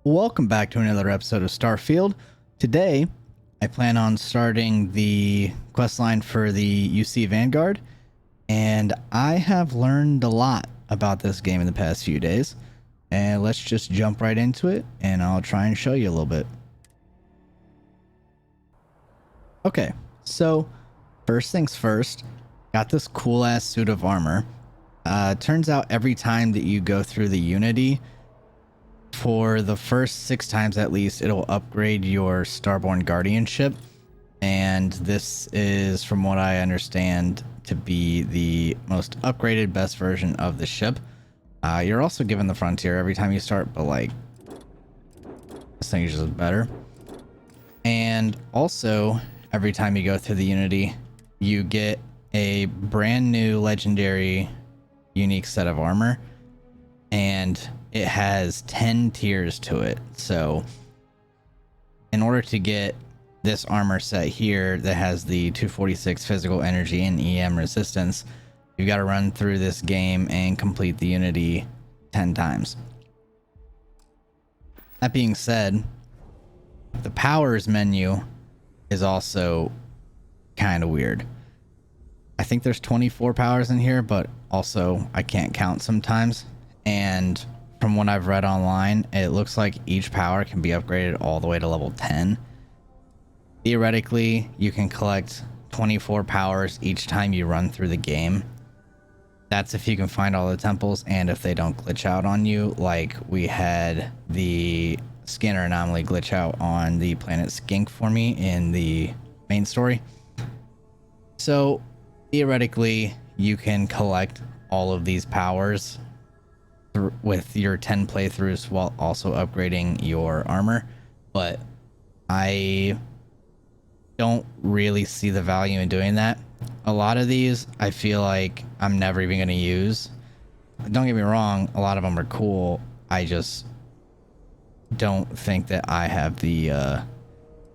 Welcome back to another episode of Starfield. Today, I plan on starting the questline for the UC Vanguard, and I have learned a lot about this game in the past few days. And let's just jump right into it, and I'll try and show you a little bit. Okay, so first things first, got this cool ass suit of armor. Turns out every time that you go through the Unity, for the first 6 times at least, it'll upgrade your Starborn Guardianship, and this is, from what I understand, to be the most upgraded, best version of the ship. You're also given the Frontier every time you start, but like, this thing is just better. And also, every time you go through the Unity, you get a brand new legendary unique set of armor, and it has 10 tiers to it. So in order to get this armor set here that has the 246 physical energy and EM resistance, you've got to run through this game and complete the Unity 10 times. That being said, the powers menu is also kind of weird. I think there's 24 powers in here, but also I can't count sometimes. And from what I've read online, it looks like each power can be upgraded all the way to level 10. Theoretically, you can collect 24 powers each time you run through the game. That's if you can find all the temples and if they don't glitch out on you, like we had the scanner anomaly glitch out on the planet Skink for me in the main story. So theoretically, you can collect all of these powers with your 10 playthroughs while also upgrading your armor, but I don't really see the value in doing that. A lot of these I feel like I'm never even going to use. Don't get me wrong, a lot of them are cool. I just don't think that I have the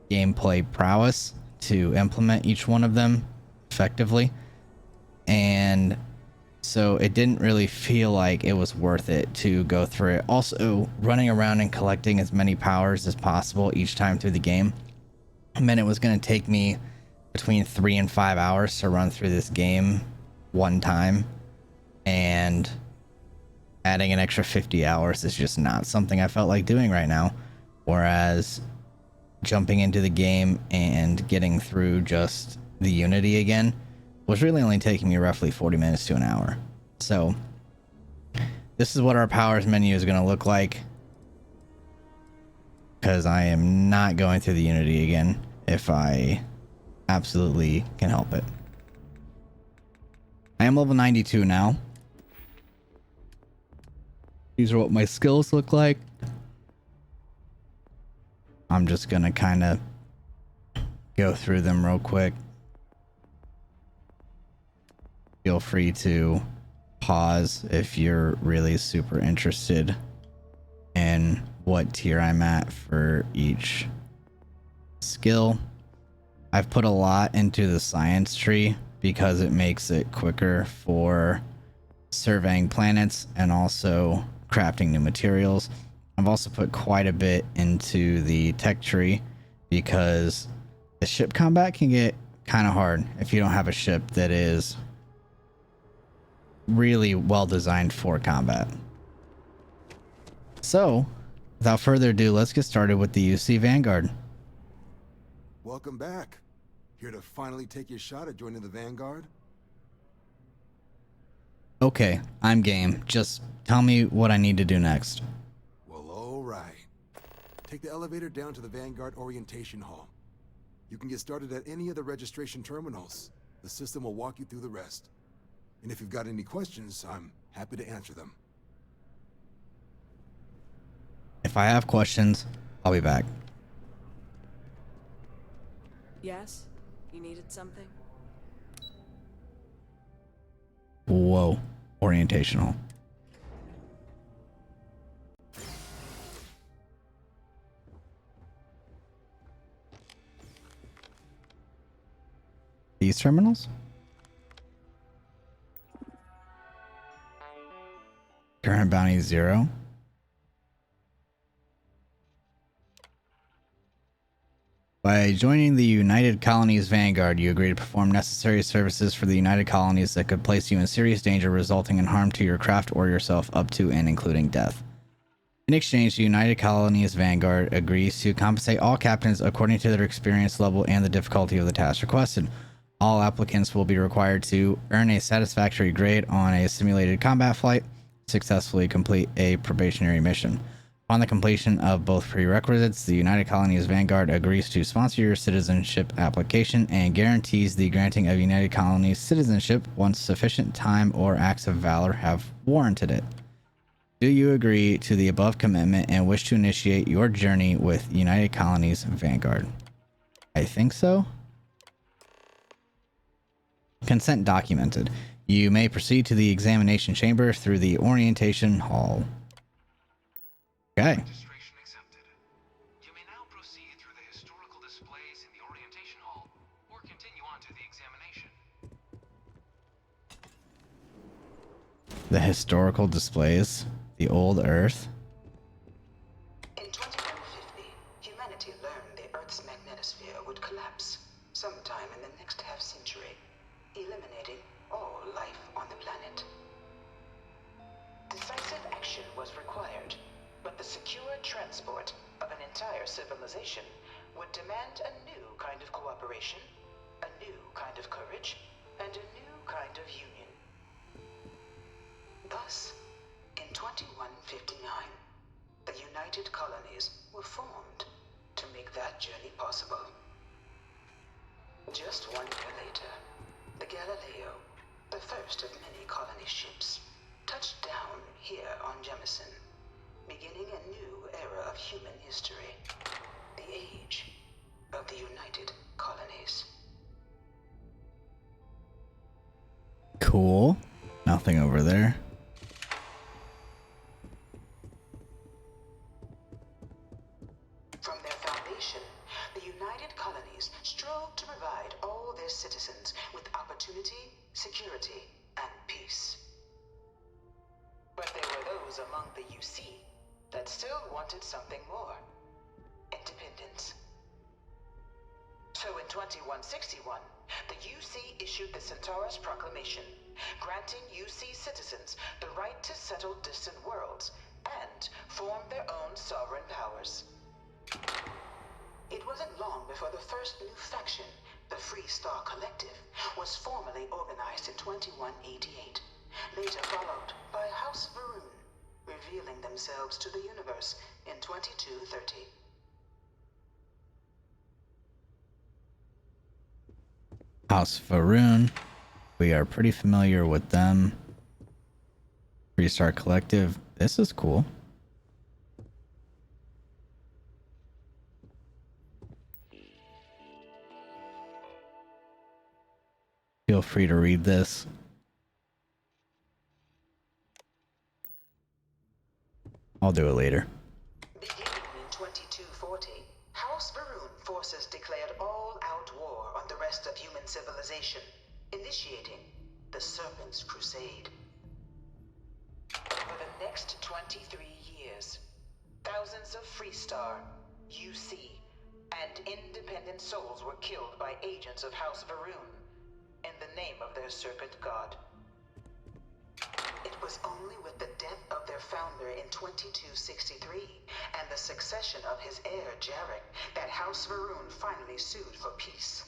gameplay prowess to implement each one of them effectively, and so it didn't really feel like it was worth it to go through it. Also, running around and collecting as many powers as possible each time through the game meant it was going to take me between 3 and 5 hours to run through this game one time, and adding an extra 50 hours is just not something I felt like doing right now. Whereas jumping into the game and getting through just the Unity again was really only taking me roughly 40 minutes to an hour. So this is what our powers menu is going to look like, because I am not going through the Unity again if I absolutely can help it. I am level 92 now. These are what my skills look like. I'm just going to kind of go through them real quick. Feel free to pause if you're really super interested in what tier I'm at for each skill. I've put a lot into the science tree because it makes it quicker for surveying planets and also crafting new materials. I've also put quite a bit into the tech tree because the ship combat can get kind of hard if you don't have a ship that is really well designed for combat. So, without further ado, let's get started with the UC Vanguard. Welcome back. Here to finally take your shot at joining the Vanguard? Okay, I'm game. Just tell me what I need to do next. Well, all right. Take the elevator down to the Vanguard Orientation Hall. You can get started at any of the registration terminals. The system will walk you through the rest. And if you've got any questions, I'm happy to answer them. If I have questions, I'll be back. Yes? You needed something? Whoa. Orientational. These terminals? Current bounty 0. By joining the United Colonies Vanguard, you agree to perform necessary services for the United Colonies that could place you in serious danger, resulting in harm to your craft or yourself, up to and including death. In exchange, the United Colonies Vanguard agrees to compensate all captains according to their experience level and the difficulty of the task requested. All applicants will be required to earn a satisfactory grade on a simulated combat flight, successfully complete a probationary mission. Upon the completion of both prerequisites, the United Colonies Vanguard agrees to sponsor your citizenship application and guarantees the granting of United Colonies citizenship once sufficient time or acts of valor have warranted it. Do you agree to the above commitment and wish to initiate your journey with United Colonies Vanguard? I think so. Consent documented. You may proceed to the examination chamber through the orientation hall. Okay. Registration accepted. You may now proceed through the historical displays in the orientation hall, or continue on to the examination. The historical displays. The old Earth. In 2150, humanity learned the Earth's magnetosphere would collapse sometime in the next half-century, eliminating all life on the planet. Decisive action was required, but the secure transport of an entire civilization would demand a new kind of cooperation, a new kind of courage, and a new kind of union. Thus, in 2159, the United Colonies were formed to make that journey possible. Just 1 year later, the Galileo, the first of many colony ships, touched down here on Jemison, beginning a new era of human history, the age of the United Colonies. Cool. Nothing over there. From their foundation, the United Colonies strove to provide all their citizens with opportunity, security, and peace. But there were those among the UC that still wanted something more. Independence. So in 2161, the UC issued the Centaurus Proclamation, granting UC citizens the right to settle distant worlds and form their own sovereign powers. It wasn't long before the first new faction, the Free Star Collective, was formally organized in 2188, later followed by House Varun, revealing themselves to the universe in 2230. House Varun. We are pretty familiar with them. Restart Collective. This is cool. Feel free to read this. I'll do it later. Beginning in 2240, House Varun forces declared all-out war on the rest of human civilization, initiating the Serpent's Crusade. Over the next 23 years, thousands of Freestar, UC, and independent souls were killed by agents of House Varun in the name of their serpent god. It was only with the death of their founder in 2263 and the succession of his heir Jarek that House Varun finally sued for peace.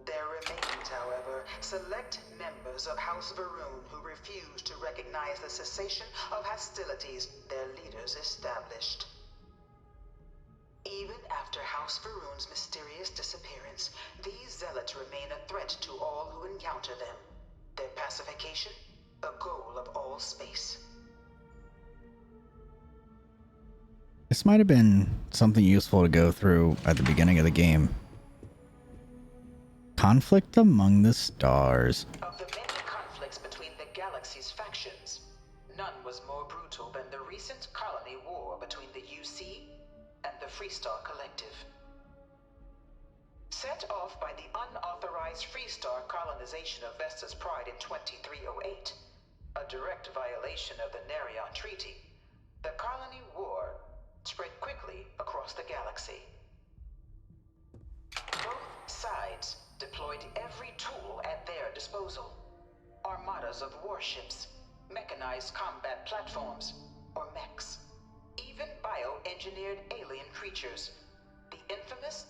There remained, however, select members of House Varun who refused to recognize the cessation of hostilities their leaders established. Even after House Varun's mysterious disappearance, these zealots remain a threat to all who encounter them. Their pacification, a goal of all space. This might have been something useful to go through at the beginning of the game. Conflict among the stars. Of the many conflicts between the galaxy's factions, none was more brutal than the recent colony war between the UC and the Freestar Collective. Set off by the unauthorized Freestar colonization of Vesta's Pride in 2308, a direct violation of the Nerion Treaty, the colony war spread quickly across the galaxy. deployed every tool at their disposal. Armadas of warships, mechanized combat platforms, or mechs. Even bioengineered alien creatures. The infamous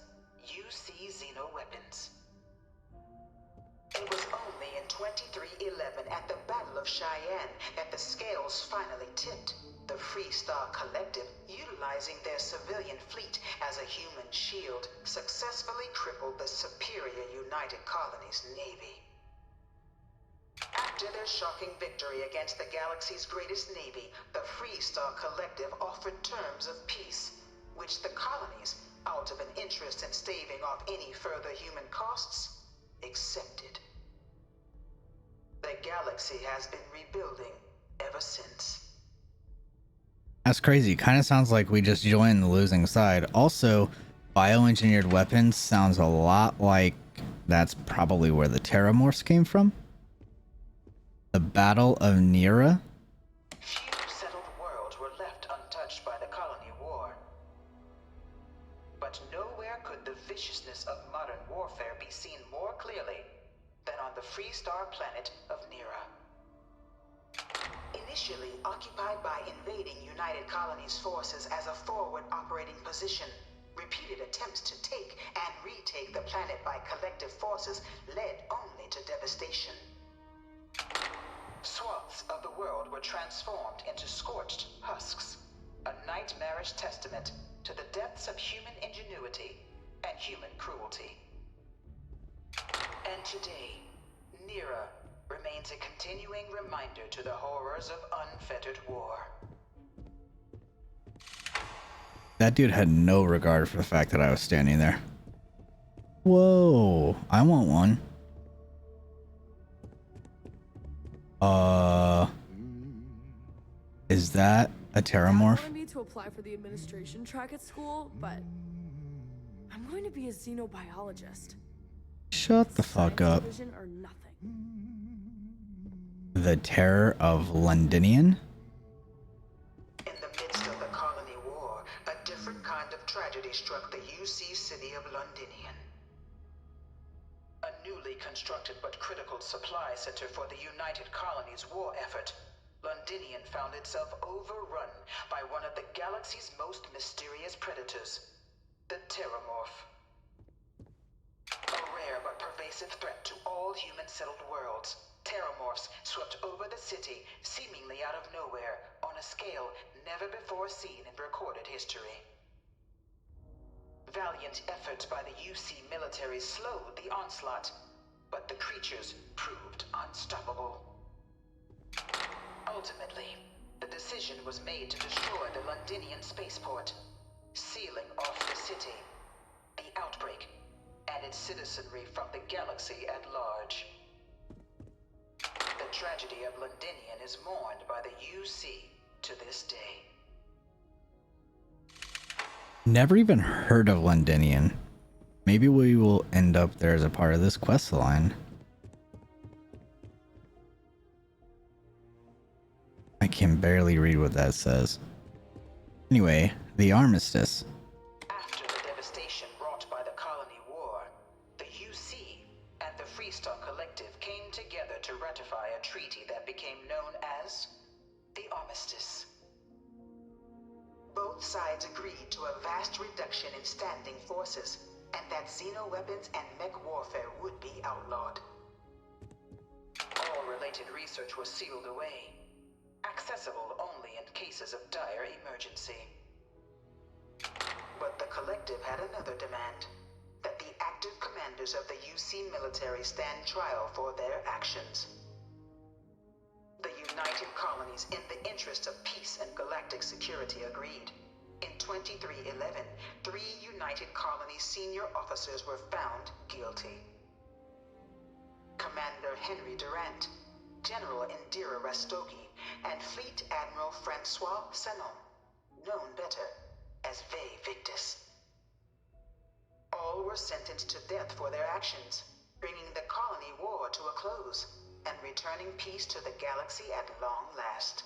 UC Xenoweapons. It was only in 2311 at the Battle of Cheyenne that the scales finally tipped. The Freestar Collective, utilizing their civilian fleet as a human shield, successfully crippled the superior United Colonies Navy. After their shocking victory against the galaxy's greatest navy, the Freestar Collective offered terms of peace, which the colonies, out of an interest in staving off any further human costs, accepted. The galaxy has been rebuilding ever since. That's crazy. Kind of sounds like we just joined the losing side. Also, bioengineered weapons sounds a lot like that's probably where the Terramorphs came from. The Battle of Nera. Few settled worlds were left untouched by the colony war. But nowhere could the viciousness of modern warfare be seen more clearly than on the Freestar planet of Nera. Initially occupied by invading United Colonies forces as a forward operating position, repeated attempts to take and retake the planet by collective forces led only to devastation. Swaths of the world were transformed into scorched husks, a nightmarish testament to the depths of human ingenuity and human cruelty. And today, Nera remains a continuing reminder to the horrors of unfettered war. That dude had no regard for the fact that I was standing there. Whoa, I want one. Is that a Dad Terramorph? wanted me to apply for the administration track at school, but I'm going to be a xenobiologist. Shut the fuck Science up. division or nothing. The Terror of Londinian? In the midst of the colony war, a different kind of tragedy struck the UC city of Londinian. A newly constructed but critical supply center for the United Colonies war effort, Londinian found itself overrun by one of the galaxy's most mysterious predators, the Terramorph. A rare but pervasive threat to all human-settled worlds, Terramorphs swept over the city, seemingly out of nowhere, on a scale never before seen in recorded history. Valiant efforts by the UC military slowed the onslaught, but the creatures proved unstoppable. Ultimately, the decision was made to destroy the Londinian spaceport, sealing off the city, the outbreak, and its citizenry from the galaxy at large. The tragedy of Londinian is mourned by the UC to this day. Never even heard of Londinian. Maybe we will end up there as a part of this quest line. I can barely read what that says. Anyway, the armistice. After the devastation wrought by the colony war, the UC and the Freestar Collective came together to ratify a treaty that became known as the Armistice. Both sides agreed to a vast reduction in standing forces, and that xenoweapons and mech warfare would be outlawed. All related research was sealed away, accessible only in cases of dire emergency. But the Collective had another demand, that the active commanders of the UC military stand trial for their actions. The United Colonies, in the interest of peace and galactic security, agreed. In 2311, 3 United Colonies senior officers were found guilty. Commander Henry Durant, General Indira Rastogi, and Fleet Admiral Francois Sanon, known better as Ve Victus. All were sentenced to death for their actions, bringing the colony war to a close and returning peace to the galaxy at long last.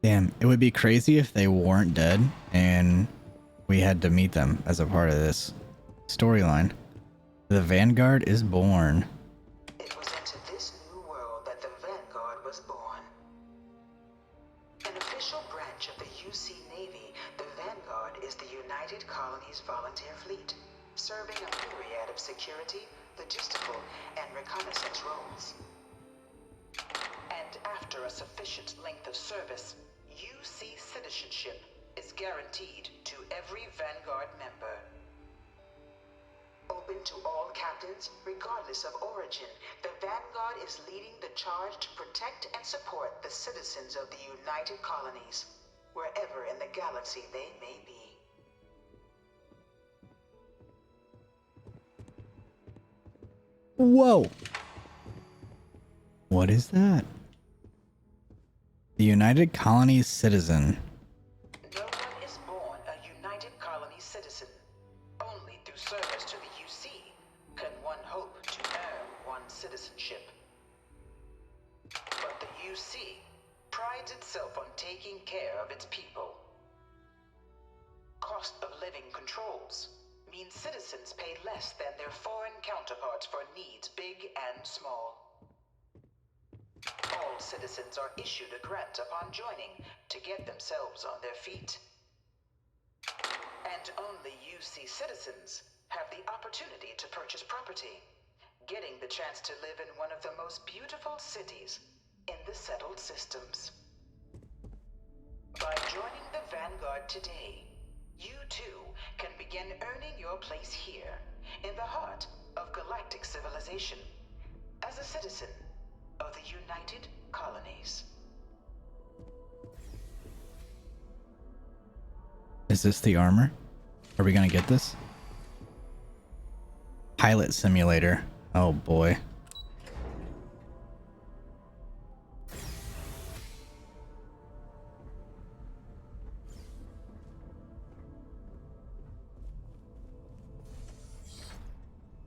Damn, it would be crazy if they weren't dead and we had to meet them as a part of this storyline. The Vanguard is born. It was into this new world that the Vanguard was born. An official branch of the UC Navy, the Vanguard is the United Colonies Volunteer Fleet, serving a myriad of security, logistical, and reconnaissance roles. And after a sufficient length of service, UC citizenship is guaranteed to every Vanguard member. Open to all captains, regardless of origin, the Vanguard is leading the charge to protect and support the citizens of the United Colonies, wherever in the galaxy they may be. Whoa! What is that? The United Colonies citizen. No one is born a United Colonies citizen. Only through service to the UC can one hope to earn one's citizenship. But the UC prides itself on taking care of its people. Cost of living controls mean citizens pay less than their foreign counterparts for needs big and small. All citizens are issued a grant upon joining to get themselves on their feet. And only UC citizens have the opportunity to purchase property, getting the chance to live in one of the most beautiful cities in the settled systems. By joining the Vanguard today, you too can begin earning your place here, in the heart of galactic civilization, as a citizen of the United Colonies. Is this the armor? Are we gonna get this? Pilot simulator. Oh boy.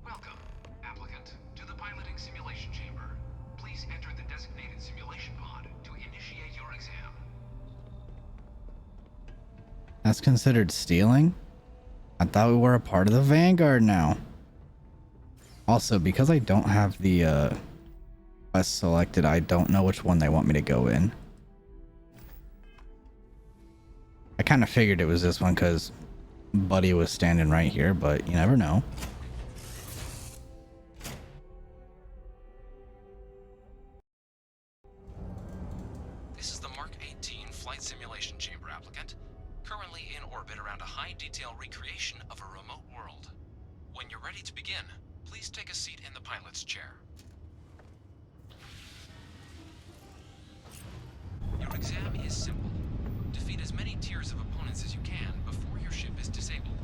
Welcome, applicant, to the piloting simulation chamber. Please enter the designated simulation pod to initiate your exam. That's considered stealing? I thought we were a part of the Vanguard now. Also, because I don't have the quest selected, I don't know which one they want me to go in. I kind of figured it was this one because Buddy was standing right here, but you never know. This is the Mark 18 flight simulation chamber, applicant. Currently in orbit around a high-detail recreation of a remote world. When you're ready to begin, please take a seat in the pilot's chair. Your exam is simple. Defeat as many tiers of opponents as you can before your ship is disabled.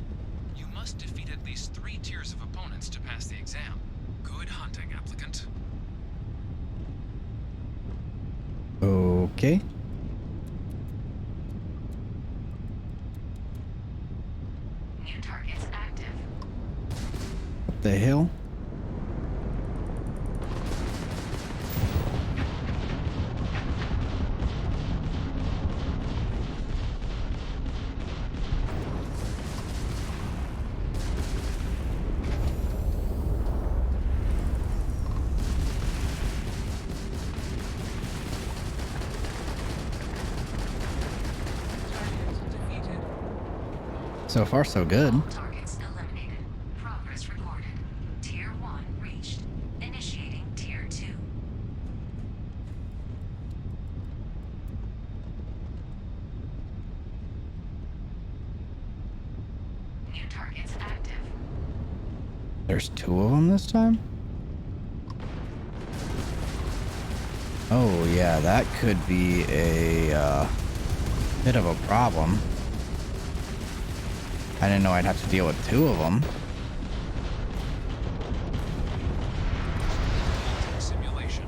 You must defeat at least 3 tiers of opponents to pass the exam. Good hunting, applicant. Okay. New targets active. What the hell? So far, so good. All targets eliminated. Progress recorded. Tier 1 reached. Initiating Tier 2. New targets active. There's 2 of them this time? Oh yeah, that could be a bit of a problem. I didn't know I'd have to deal with 2 of them. Simulation.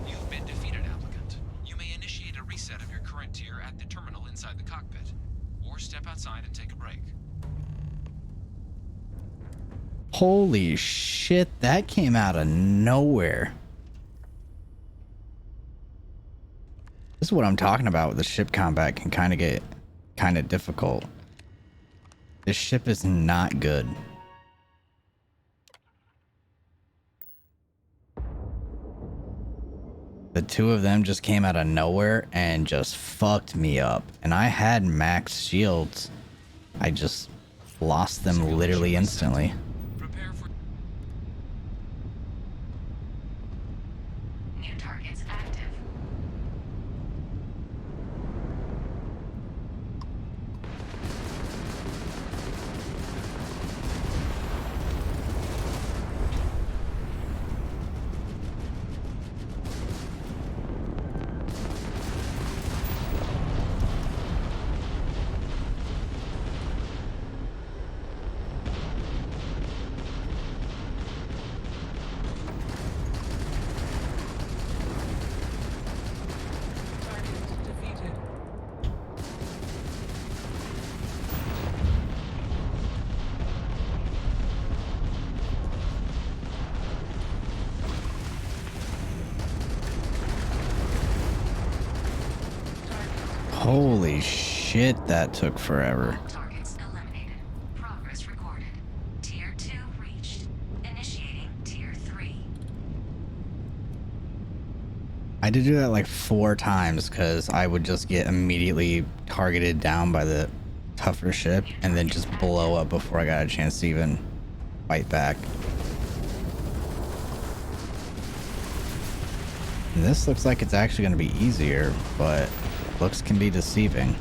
You've been defeated, applicant. You may initiate a reset of your current tier at the terminal inside the cockpit, or step outside and take a break. Holy shit, that came out of nowhere. This is what I'm talking about. The ship combat can kind of get kind of difficult. This ship is not good. The two of them just came out of nowhere and just fucked me up. And I had max shields. I just lost them literally instantly. Prepare for New targets active. Holy shit, that took forever. All targets eliminated. Progress recorded. Tier 2 reached. Initiating Tier 3. I did do that like 4 times because I would just get immediately targeted down by the tougher ship and then just blow up before I got a chance to even fight back. And this looks like it's actually going to be easier, but looks can be deceiving.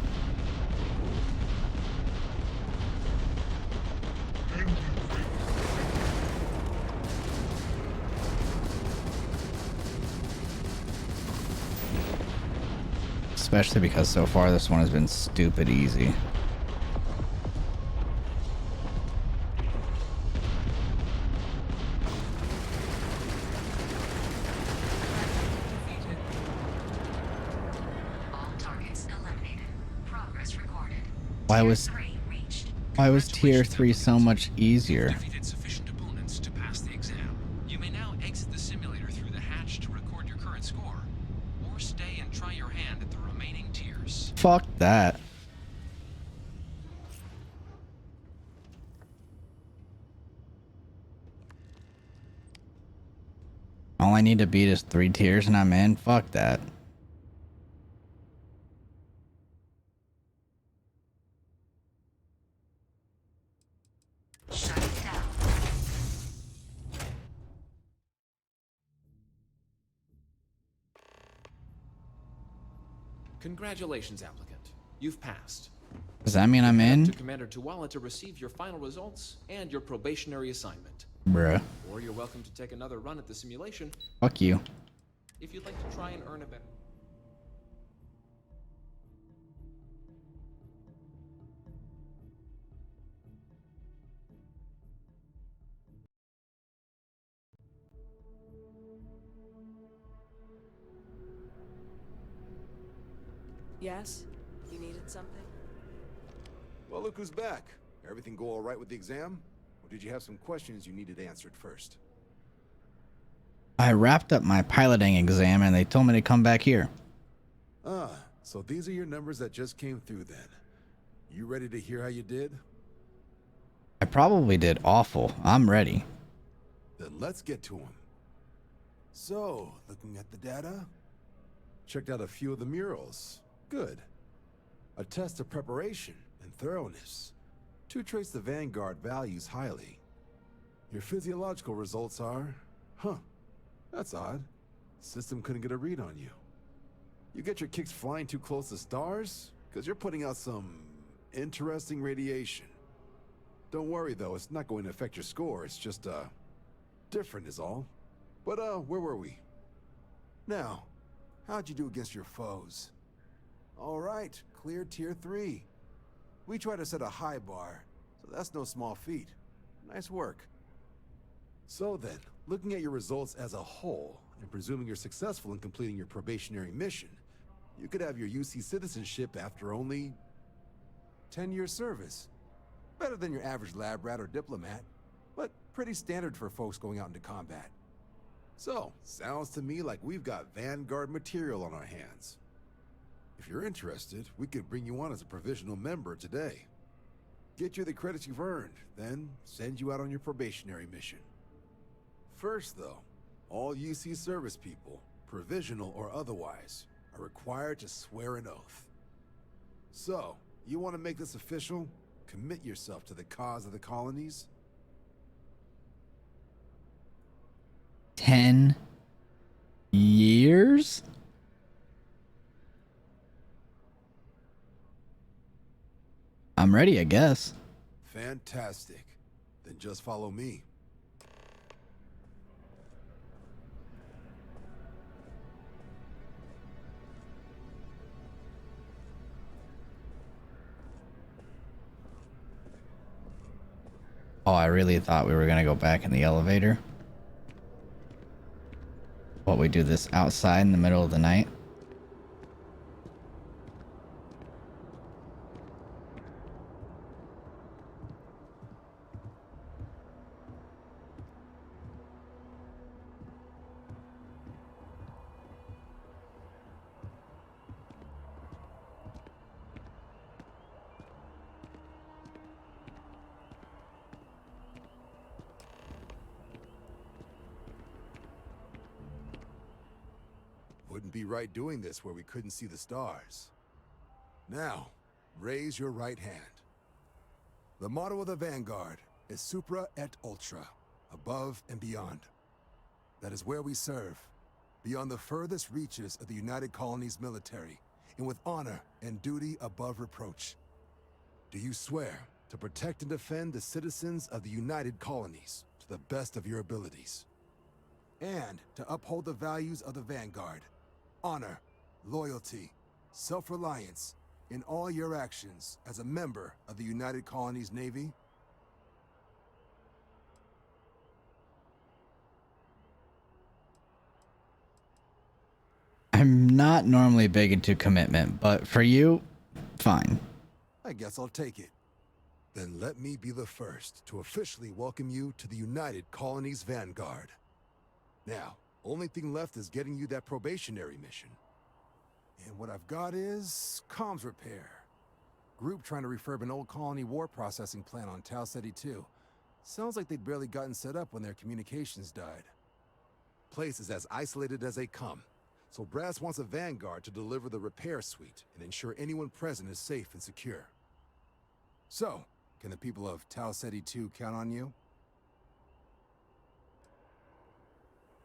Especially because so far this one has been stupid easy. Why was tier 3 so much easier? defeated sufficient opponents to pass the exam. You may now exit the simulator through the hatch to record your current score, or stay and try your hand at the remaining tiers. Fuck that. All I need to beat is 3 tiers and I'm in? Fuck that. Shut it down. Congratulations, applicant. You've passed. Does that mean I'm Head in? to Commander Tuwala to receive your final results and your probationary assignment. Bruh. Or you're welcome to take another run at the simulation Fuck you. if you'd like to try and earn a better. Yes? You needed something? Well, look who's back. Everything go all right with the exam? Or did you have some questions you needed answered first? I wrapped up my piloting exam and they told me to come back here. Ah, so these are your numbers that just came through then. You ready to hear how you did? I probably did awful. I'm ready. Then let's get to them. So, looking at the data, checked out a few of the murals. Good. A test of preparation and thoroughness. 2 traits the Vanguard values highly. Your physiological results are... Huh. That's odd. System couldn't get a read on you. You get your kicks flying too close to stars? Because you're putting out some... interesting radiation. Don't worry though, it's not going to affect your score, it's just, different is all. But, where were we? Now, how'd you do against your foes? Alright, clear tier 3. We try to set a high bar, so that's no small feat. Nice work. So then, looking at your results as a whole, and presuming you're successful in completing your probationary mission, you could have your UC citizenship after only 10 years service. Better than your average lab rat or diplomat, but pretty standard for folks going out into combat. So, sounds to me like we've got Vanguard material on our hands. If you're interested, we could bring you on as a provisional member today. Get you the credits you've earned, then send you out on your probationary mission. First, though, all UC service people, provisional or otherwise, are required to swear an oath. So, you want to make this official? Commit yourself to the cause of the colonies? 10 years? I'm ready, I guess. Fantastic. Then just follow me. Oh, I really thought we were gonna go back in the elevator. What, we do this outside in the middle of the night? Wouldn't be right doing this where we couldn't see the stars. Now, raise your right hand. The motto of the Vanguard is Supra et Ultra, above and beyond. That is where we serve, beyond the furthest reaches of the United Colonies military, and with honor and duty above reproach. Do you swear to protect and defend the citizens of the United Colonies to the best of your abilities? And to uphold the values of the Vanguard, honor, loyalty, self-reliance in all your actions as a member of the United Colonies Navy? I'm not normally big into commitment, but for you, fine. I guess I'll take it. Then let me be the first to officially welcome you to the United Colonies Vanguard. Now, only thing left is getting you that probationary mission. And what I've got is comms repair. Group trying to refurb an old colony war processing plant on Tau Ceti 2. Sounds like they'd barely gotten set up when their communications died. Place is as isolated as they come, so Brass wants a Vanguard to deliver the repair suite and ensure anyone present is safe and secure. So, can the people of Tau Ceti 2 count on you?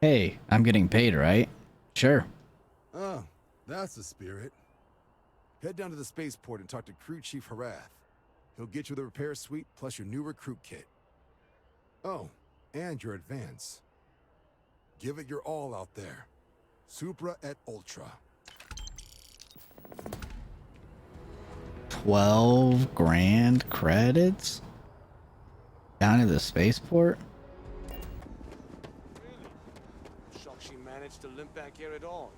Hey, I'm getting paid, right? Sure. Oh, that's the spirit. Head down to the spaceport and talk to Crew Chief Harath. He'll get you the repair suite plus your new recruit kit. Oh, and your advance. Give it your all out there. Supra et Ultra. 12 grand credits? Down to the spaceport? Shocked she managed to limp back here at all.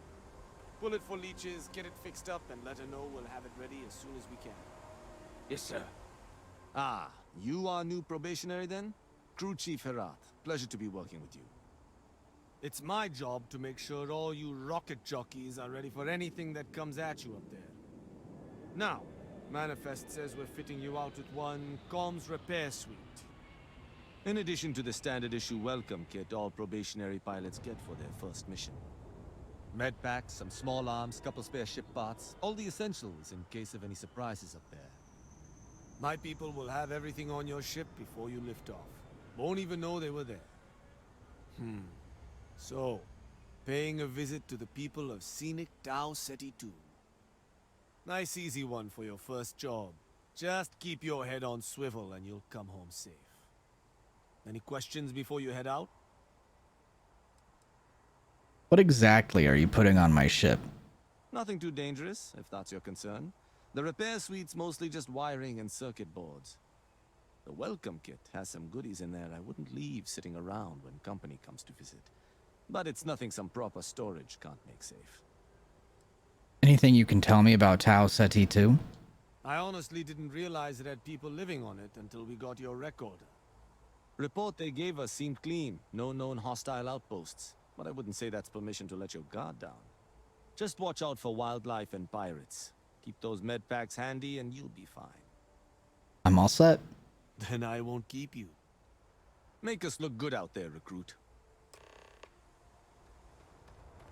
Pull it for leeches, get it fixed up, and let her know we'll have it ready as soon as we can. Yes, sir. Ah, you are new probationary then? Crew Chief Herath. Pleasure to be working with you. It's my job to make sure all you rocket jockeys are ready for anything that comes at you up there. Now, Manifest says we're fitting you out with one comms repair suite. In addition to the standard issue welcome kit all probationary pilots get for their first mission. Med packs, some small arms, couple spare ship parts, all the essentials in case of any surprises up there. My people will have everything on your ship before you lift off. Won't even know they were there. So, paying a visit to the people of scenic Tau Ceti 2. Nice easy one for your first job. Just keep your head on swivel and you'll come home safe. Any questions before you head out? What exactly are you putting on my ship? Nothing too dangerous, if that's your concern. The repair suite's mostly just wiring and circuit boards. The welcome kit has some goodies in there I wouldn't leave sitting around when company comes to visit. But it's nothing some proper storage can't make safe. Anything you can tell me about Tau Ceti 2? I honestly didn't realize it had people living on it until we got your record. Report they gave us seemed clean. No known hostile outposts. But I wouldn't say that's permission to let your guard down. Just watch out for wildlife and pirates. Keep those med packs handy and you'll be fine. I'm I'm all set. Then I won't keep you. Make us look good out there, recruit.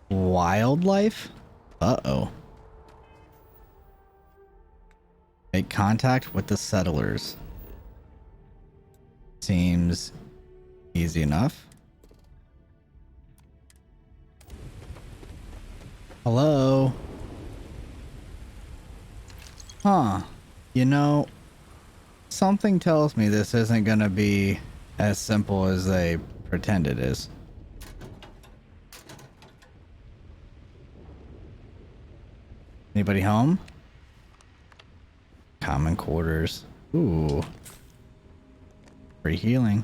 Wildlife? Uh-oh. Make contact with the settlers. Seems easy enough. Hello? Huh. You know, something tells me this isn't gonna be as simple as they pretend it is. Anybody home? Common quarters. Ooh. Free healing.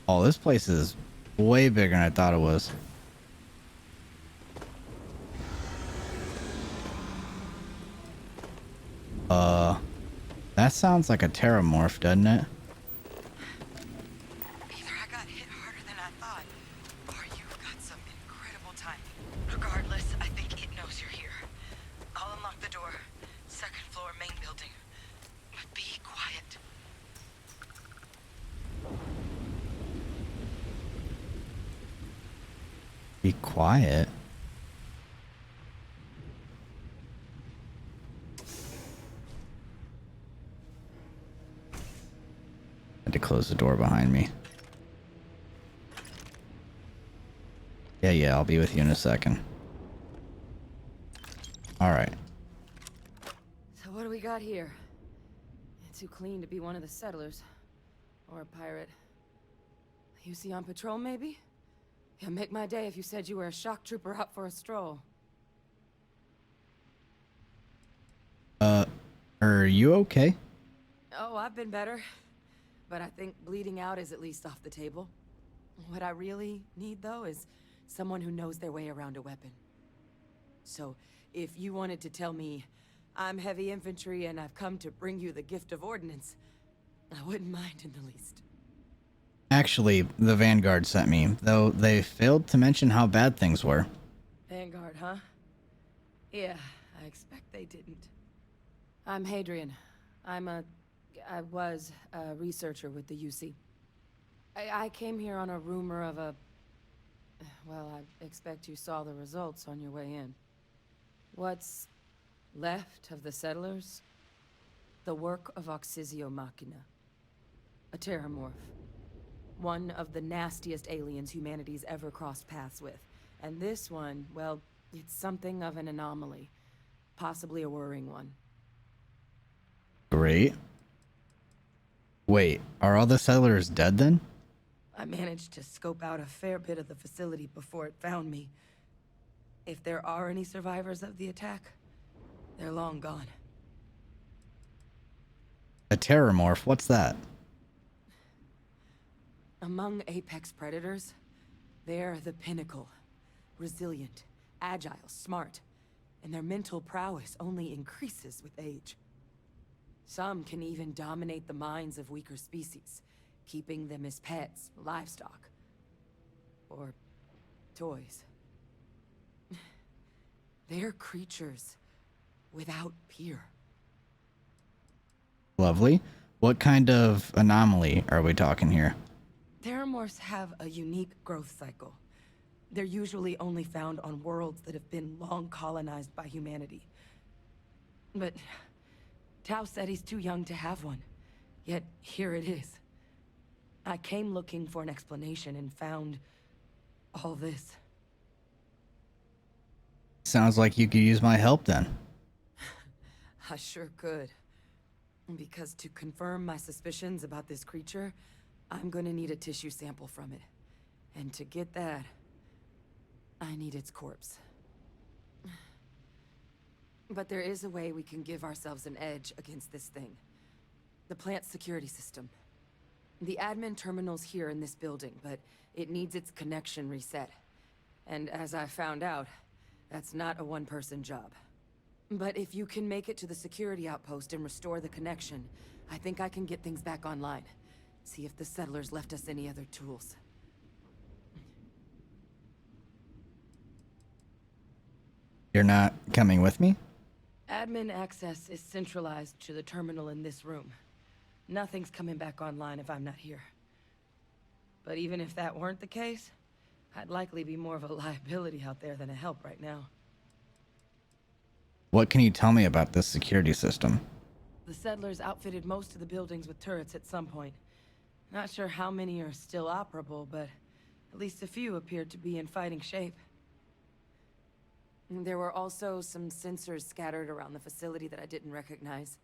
Oh, this place is way bigger than I thought it was. That sounds like a terramorph, doesn't it? Either I got hit harder than I thought, or you've got some incredible timing. Regardless, I think it knows you're here. I'll unlock the door. Second floor, main building. But be quiet. Be quiet. Had to close the door behind me. Yeah, I'll be with you in a second. Alright. So what do we got here? Too clean to be one of the settlers. Or a pirate. UC on patrol, maybe? Yeah, make my day if you said you were a shock trooper out for a stroll. Are you okay? Oh, I've been better. But I think bleeding out is at least off the table. What I really need, though, is someone who knows their way around a weapon. So, if you wanted to tell me, I'm heavy infantry and I've come to bring you the gift of ordnance, I wouldn't mind in the least. Actually, the Vanguard sent me, though they failed to mention how bad things were. Vanguard, huh? Yeah, I expect they didn't. I'm Hadrian. I was a researcher with the UC. I came here on a rumor of a... Well, I expect you saw the results on your way in. What's left of the settlers? The work of Oxysio Machina. A terramorph. One of the nastiest aliens humanity's ever crossed paths with. And this one, well, it's something of an anomaly. Possibly a worrying one. Great. Wait, are all the settlers dead then? I managed to scope out a fair bit of the facility before it found me. If there are any survivors of the attack, they're long gone. A terramorph, what's that? Among apex predators, they're the pinnacle. Resilient, agile, smart, and their mental prowess only increases with age. Some can even dominate the minds of weaker species, keeping them as pets, livestock, or toys. They're creatures without peer. Lovely. What kind of anomaly are we talking here? Terramorphs have a unique growth cycle. They're usually only found on worlds that have been long colonized by humanity. But Tau Ceti's too young to have one. Yet here it is. I came looking for an explanation and found all this. Sounds like you could use my help then. I sure could. Because to confirm my suspicions about this creature, I'm gonna need a tissue sample from it. And to get that, I need its corpse. But there is a way we can give ourselves an edge against this thing. The plant's security system. The admin terminal's here in this building, but it needs its connection reset. And as I found out, that's not a one-person job. But if you can make it to the security outpost and restore the connection, I think I can get things back online. See if the settlers left us any other tools. You're not coming with me? Admin access is centralized to the terminal in this room. Nothing's coming back online if I'm not here. But even if that weren't the case, I'd likely be more of a liability out there than a help right now. What can you tell me about this security system? The settlers outfitted most of the buildings with turrets at some point. Not sure how many are still operable, but at least a few appeared to be in fighting shape. There were also some sensors scattered around the facility that I didn't recognize.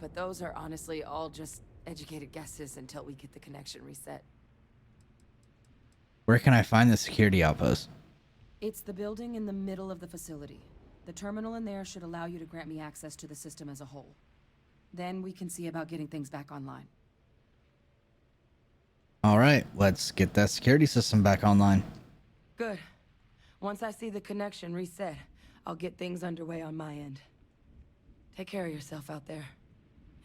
But those are honestly all just educated guesses until we get the connection reset. Where can I find the security outpost? It's the building in the middle of the facility. The terminal in there should allow you to grant me access to the system as a whole. Then we can see about getting things back online. All right, let's get that security system back online. Good. Once I see the connection reset, I'll get things underway on my end. Take care of yourself out there.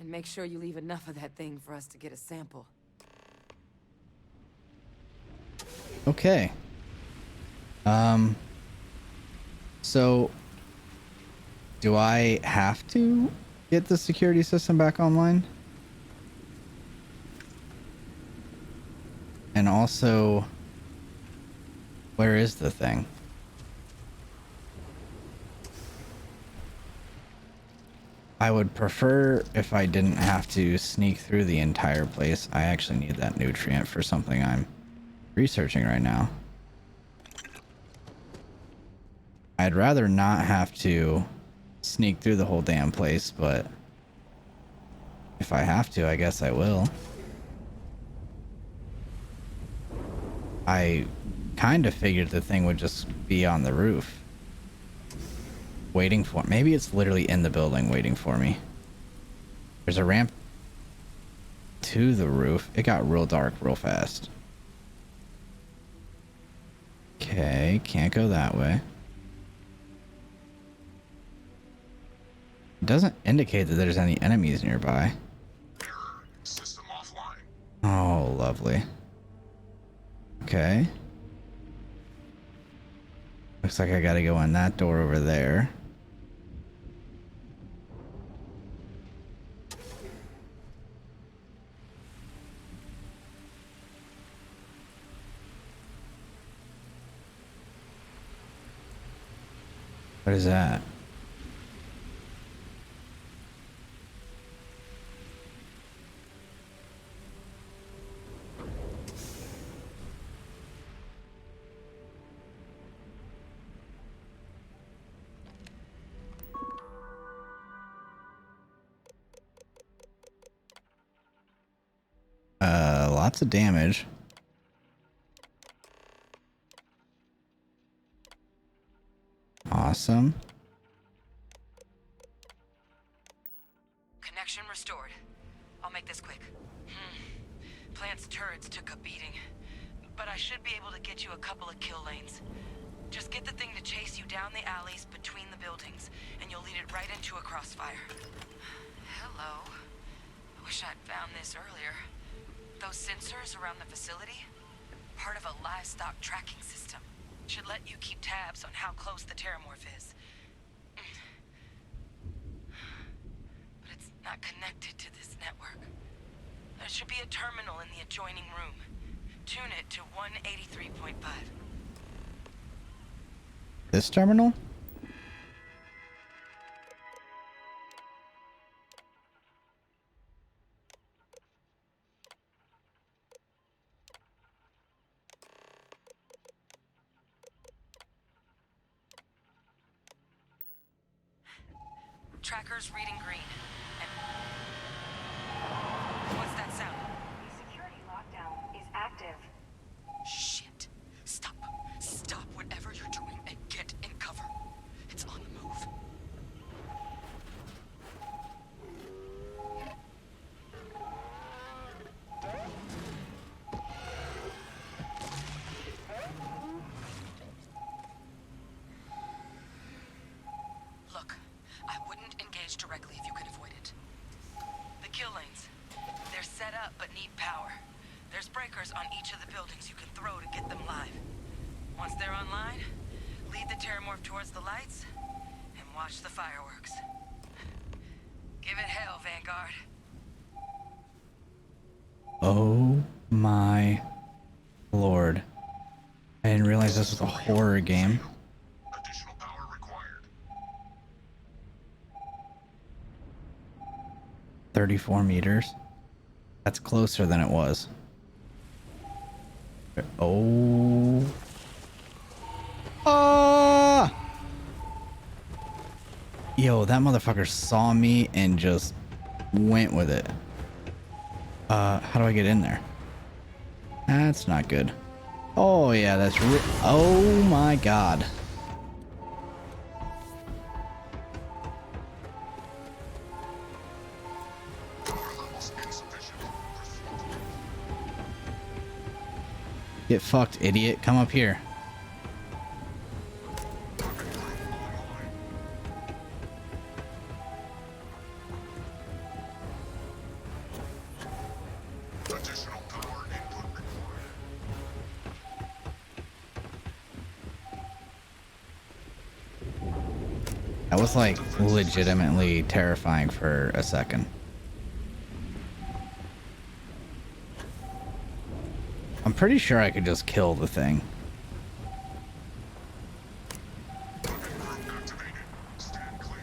And make sure you leave enough of that thing for us to get a sample. Okay. So do I have to get the security system back online? And also, where is the thing? I would prefer if I didn't have to sneak through the entire place. I actually need that nutrient for something I'm researching right now. I'd rather not have to sneak through the whole damn place, but if I have to, I guess I will. I kind of figured the thing would just be on the roof. Waiting for... Maybe it's literally in the building waiting for me. There's a ramp to the roof. It got real dark real fast. Okay, can't go that way. It doesn't indicate that there's any enemies nearby. System offline. Oh, lovely. Okay. Looks like I gotta go in that door over there. What is that? Lots of damage. Awesome. Connection restored. I'll make this quick. Plant's turrets took a beating, but I should be able to get you a couple of kill lanes. Just get the thing to chase you down the alleys between the buildings, and you'll lead it right into a crossfire. Hello. I wish I'd found this earlier. Those sensors around the facility? Part of a livestock tracking system. Should let you keep tabs on how close the terramorph is. But it's not connected to this network. There should be a terminal in the adjoining room. Tune it to 183.5. This terminal? Tracker's reading green. And what's that sound? The security lockdown is active. Shit. Stop. Stop whatever you're doing and get in cover. It's on the move. Look, I wouldn't engage directly if you can avoid it. The kill lanes. They're set up but need power. There's breakers on each of the buildings you can throw to get them live. Once they're online, lead the terramorph towards the lights, and watch the fireworks. Give it hell, Vanguard. Oh my lord. I didn't realize this was a horror game. Additional power required. 34 meters. That's closer than it was. Oh. Ah! Yo, that motherfucker saw me and just went with it. How do I get in there? That's not good. Oh yeah, that's oh my god. Get fucked, idiot. Come up here. Additional power input required. That was like legitimately terrifying for a second. I'm pretty sure I could just kill the thing. Activated. Stand clear.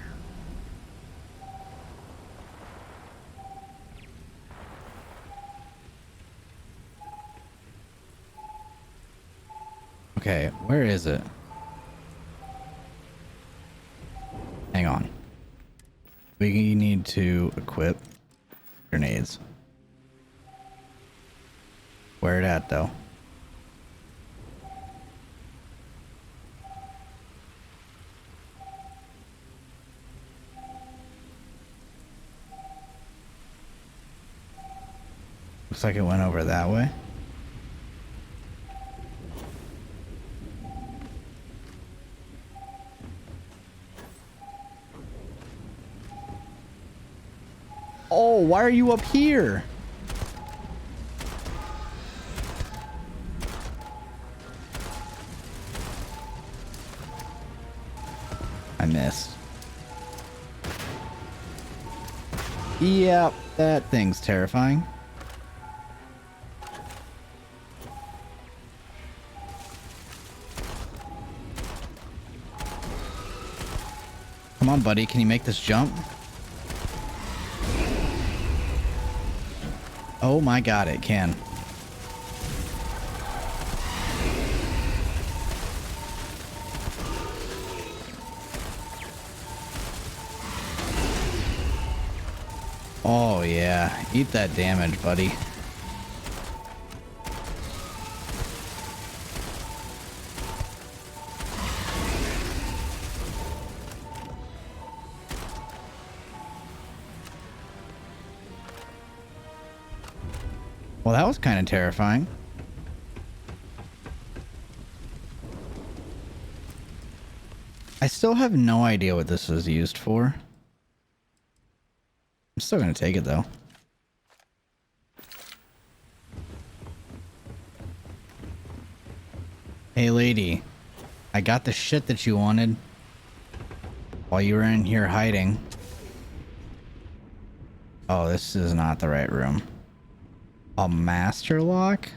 Okay, where is it? Hang on. We need to equip grenades. Where it at, though? Looks like it went over that way. Oh, why are you up here? I missed. Yep, that thing's terrifying. Come on, buddy. Can you make this jump? Oh my god, it can. Oh yeah, eat that damage, buddy. Well, that was kind of terrifying. I still have no idea what this was used for. I'm still gonna take it though. Hey lady, I got the shit that you wanted while you were in here hiding. Oh, this is not the right room. A master lock?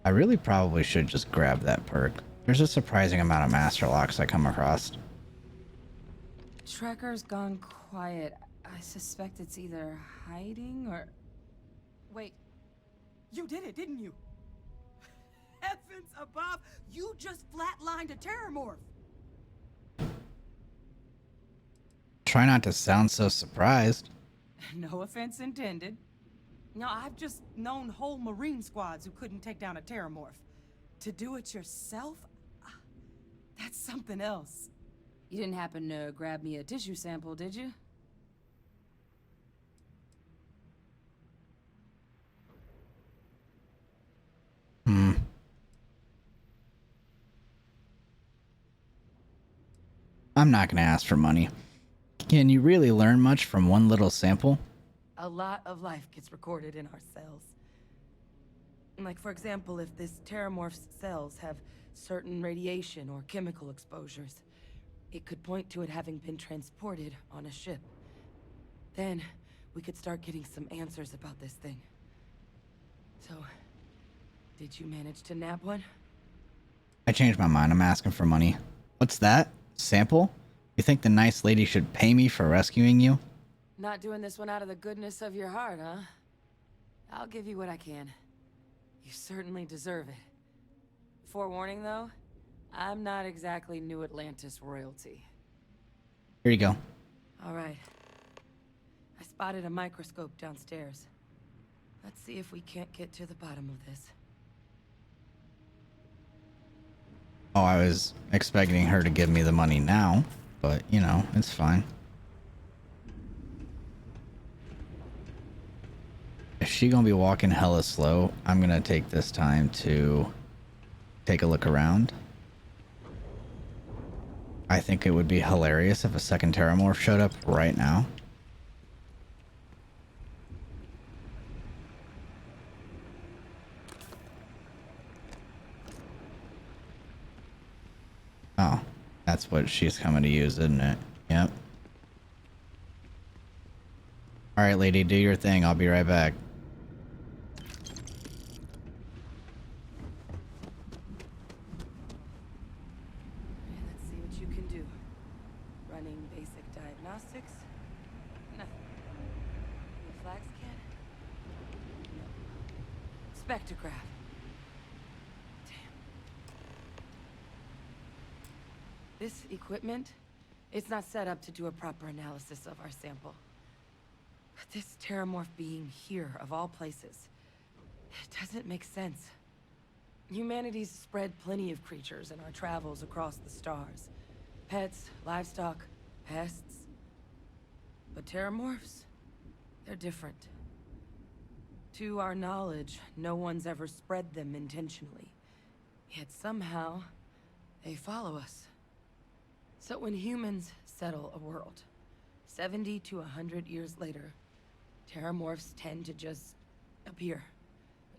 I really probably should just grab that perk. There's a surprising amount of master locks I come across. Trekker's gone quiet. I suspect it's either hiding or... Wait. You did it, didn't you? Heavens above! You just flatlined a terrormorph! Try not to sound so surprised. No offense intended. No, I've just known whole Marine squads who couldn't take down a terrormorph. To do it yourself? That's something else. You didn't happen to grab me a tissue sample, did you? I'm not gonna ask for money. Can you really learn much from one little sample? A lot of life gets recorded in our cells. Like, for example, if this terramorph's cells have certain radiation or chemical exposures, it could point to it having been transported on a ship. Then, we could start getting some answers about this thing. So, did you manage to nab one? I changed my mind. I'm asking for money. What's that? Sample? You think the nice lady should pay me for rescuing you? Not doing this one out of the goodness of your heart, huh? I'll give you what I can. You certainly deserve it. Forewarning, though, I'm not exactly New Atlantis royalty. Here you go. All right. I spotted a microscope downstairs. Let's see if we can't get to the bottom of this. Oh, I was expecting her to give me the money now, but, you know, it's fine. If she gonna be walking hella slow, I'm gonna take this time to take a look around. I think it would be hilarious if a second Terramorph showed up right now. Oh, that's what she's coming to use, isn't it? Yep. Alright, lady, do your thing. I'll be right back. Let's see what you can do. Running basic diagnostics? Nothing. Any flag scan? No. Spectrograph. This equipment, it's not set up to do a proper analysis of our sample. But this Terramorph being here, of all places, it doesn't make sense. Humanity's spread plenty of creatures in our travels across the stars. Pets, livestock, pests. But Terramorphs, they're different. To our knowledge, no one's ever spread them intentionally. Yet somehow, they follow us. So when humans settle a world, 70 to 100 years later, Terramorphs tend to just appear.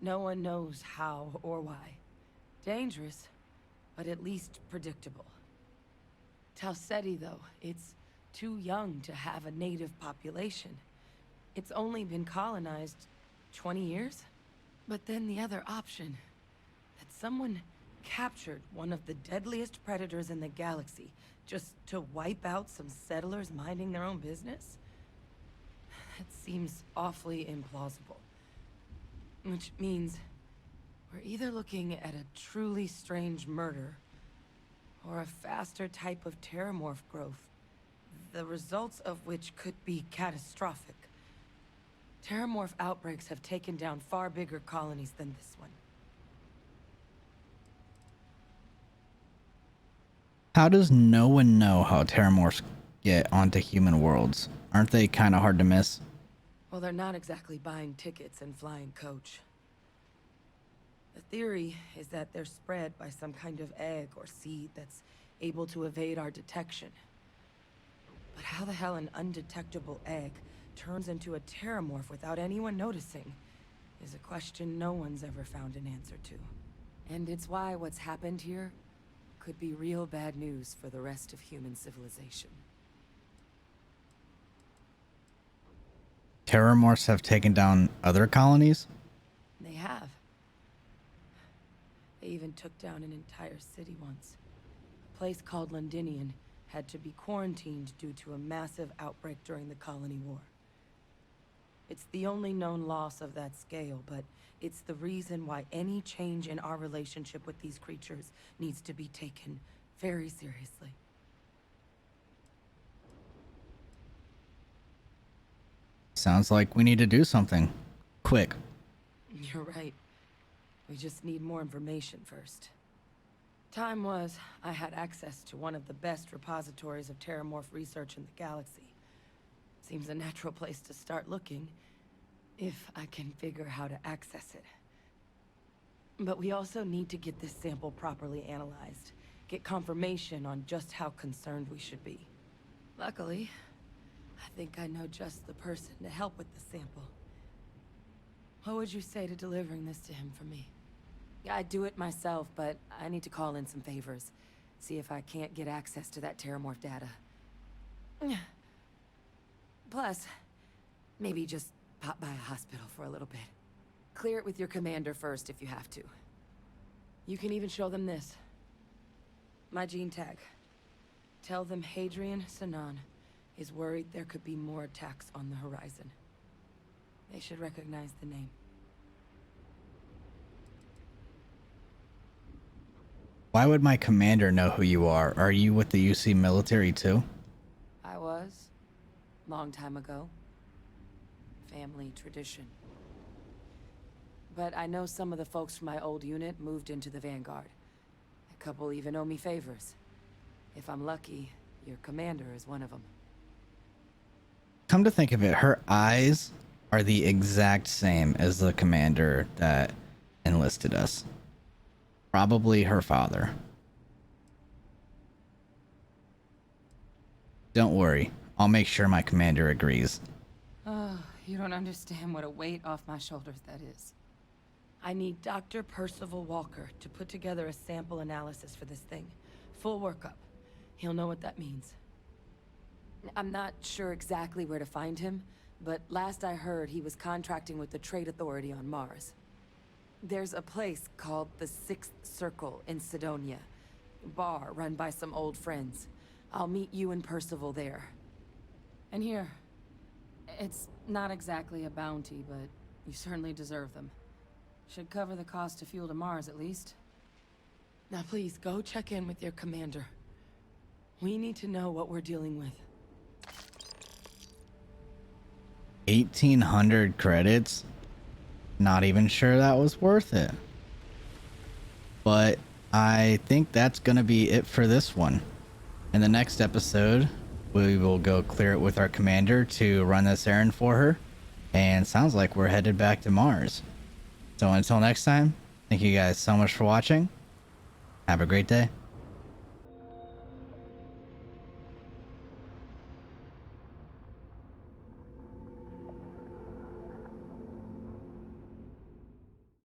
No one knows how or why. Dangerous, but at least predictable. Tau Ceti, though, it's too young to have a native population. It's only been colonized 20 years? But then the other option, that someone captured one of the deadliest predators in the galaxy just to wipe out some settlers minding their own business? That seems awfully implausible. Which means we're either looking at a truly strange murder or a faster type of Terramorph growth, the results of which could be catastrophic. Terramorph outbreaks have taken down far bigger colonies than this one. How does no one know how Terramorphs get onto human worlds? Aren't they kind of hard to miss? Well, they're not exactly buying tickets and flying coach. The theory is that they're spread by some kind of egg or seed that's able to evade our detection. But how the hell an undetectable egg turns into a Terramorph without anyone noticing is a question no one's ever found an answer to. And it's why what's happened here could be real bad news for the rest of human civilization. Terramorphs have taken down other colonies? They have. They even took down an entire city once. A place called Londinian had to be quarantined due to a massive outbreak during the Colony War. It's the only known loss of that scale, but it's the reason why any change in our relationship with these creatures needs to be taken very seriously. Sounds like we need to do something. Quick. You're right. We just need more information first. Time was, I had access to one of the best repositories of Terramorph research in the galaxy. Seems a natural place to start looking, if I can figure how to access it. But we also need to get this sample properly analyzed, get confirmation on just how concerned we should be. Luckily, I think I know just the person to help with the sample. What would you say to delivering this to him for me? I'd do it myself, but I need to call in some favors. See if I can't get access to that Terramorph data. Plus, maybe just pop by a hospital for a little bit. Clear it with your commander first if you have to. You can even show them this. My gene tag. Tell them Hadrian Sanan is worried there could be more attacks on the horizon. They should recognize the name. Why would my commander know who you are? Are you with the UC military too? I was. Long time ago. Family tradition. But I know some of the folks from my old unit moved into the Vanguard. A couple even owe me favors. If I'm lucky, your commander is one of them. Come to think of it, her eyes are the exact same as the commander that enlisted us. Probably her father. Don't worry, I'll make sure my commander agrees. Oh, you don't understand what a weight off my shoulders that is. I need Dr. Percival Walker to put together a sample analysis for this thing. Full workup. He'll know what that means. I'm not sure exactly where to find him, but last I heard he was contracting with the Trade Authority on Mars. There's a place called the Sixth Circle in Sidonia. Bar run by some old friends. I'll meet you and Percival there. And here, it's not exactly a bounty, but you certainly deserve them. Should cover the cost to fuel to Mars, at least. Now please, go check in with your commander. We need to know what we're dealing with. 1,800 credits? Not even sure that was worth it. But I think that's gonna be it for this one. In the next episode, we will go clear it with our commander to run this errand for her. And sounds like we're headed back to Mars. So until next time, thank you guys so much for watching. Have a great day.